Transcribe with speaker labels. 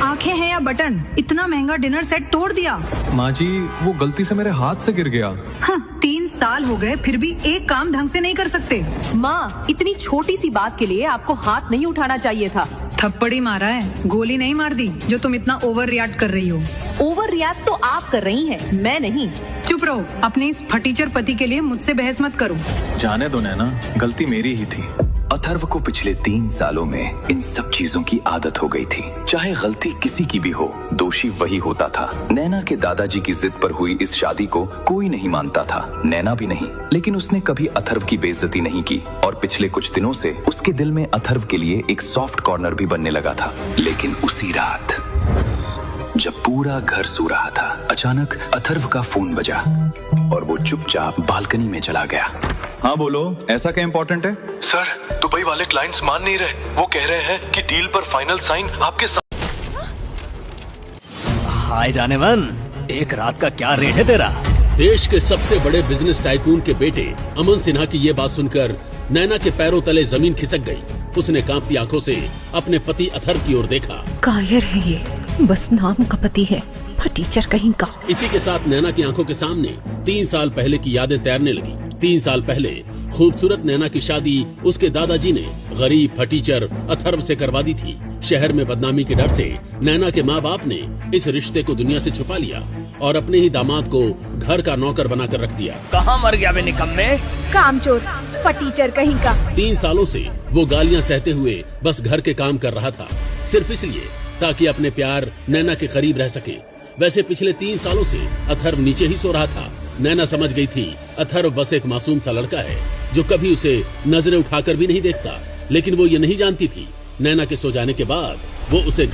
Speaker 1: आंखें हैं या बटन, इतना महंगा डिनर सेट तोड़ दिया।
Speaker 2: माँ जी वो गलती से मेरे हाथ से गिर गया।
Speaker 1: हाँ, 3 साल हो गए फिर भी एक काम ढंग से नहीं कर सकते।
Speaker 3: माँ, इतनी छोटी सी बात के लिए आपको हाथ नहीं उठाना चाहिए था।
Speaker 1: थप्पड़ ही मारा है, गोली नहीं मार दी जो तुम इतना ओवर रिएक्ट कर रही हो।
Speaker 3: ओवर रिएक्ट तो आप कर रही हैं, मैं नहीं।
Speaker 1: चुप रहो, अपने इस फटीचर पति के लिए मुझसे बहस मत करो।
Speaker 2: जाने दो नैना, गलती मेरी ही थी।
Speaker 4: अथर्व को पिछले 3 सालों में इन सब चीजों की आदत हो गई थी। चाहे गलती किसी की भी हो, दोषी वही होता था। नैना के दादाजी की जिद पर हुई इस शादी को कोई नहीं मानता था, नैना भी नहीं। लेकिन उसने कभी अथर्व की बेइज्जती नहीं की और पिछले कुछ दिनों से उसके दिल में अथर्व के लिए एक सॉफ्ट कॉर्नर भी बनने लगा था। लेकिन उसी रात जब पूरा घर सो रहा था, अचानक अथर्व का फोन बजा और वो चुपचाप बालकनी में चला गया।
Speaker 2: हाँ बोलो, ऐसा क्या इम्पोर्टेंट है?
Speaker 5: सर, दुबई वाले क्लाइंट्स मान नहीं रहे। वो कह रहे हैं कि डील पर फाइनल साइन आपके साथ।
Speaker 6: हाय जाने मन, एक रात का क्या रेट है तेरा?
Speaker 7: देश के सबसे बड़े बिजनेस टाइकून के बेटे अमन सिन्हा की ये बात सुनकर नैना के पैरों तले जमीन खिसक गई। उसने कांपती आंखों से अपने पति अथर्व की ओर देखा।
Speaker 8: कायर है ये, बस नाम का पति है, फटीचर कहीं का।
Speaker 7: इसी के साथ नैना की आंखों के सामने 3 साल पहले की यादें तैरने लगी। 3 साल पहले खूबसूरत नैना की शादी उसके दादाजी ने गरीब फटीचर अथर्व से करवा दी थी। शहर में बदनामी के डर से नैना के माँ बाप ने इस रिश्ते को दुनिया से छुपा लिया और अपने ही दामाद को घर का नौकर बनाकर रख दिया।
Speaker 6: कहाँ मर गया बे निकम्मे?
Speaker 9: कामचोर, फटीचर कहीं का।
Speaker 7: 3 सालों से वो गालियाँ सहते हुए बस घर के काम कर रहा था, सिर्फ इसलिए ताकि अपने प्यार नैना के करीब रह सके। वैसे पिछले 3 सालों से अथर्व नीचे ही सो रहा था। नैना समझ गई थी अथर्व बस एक मासूम सा लड़का है जो कभी उसे नजरें उठाकर भी नहीं देखता। लेकिन वो ये नहीं जानती थी नैना के सो जाने के बाद वो उसे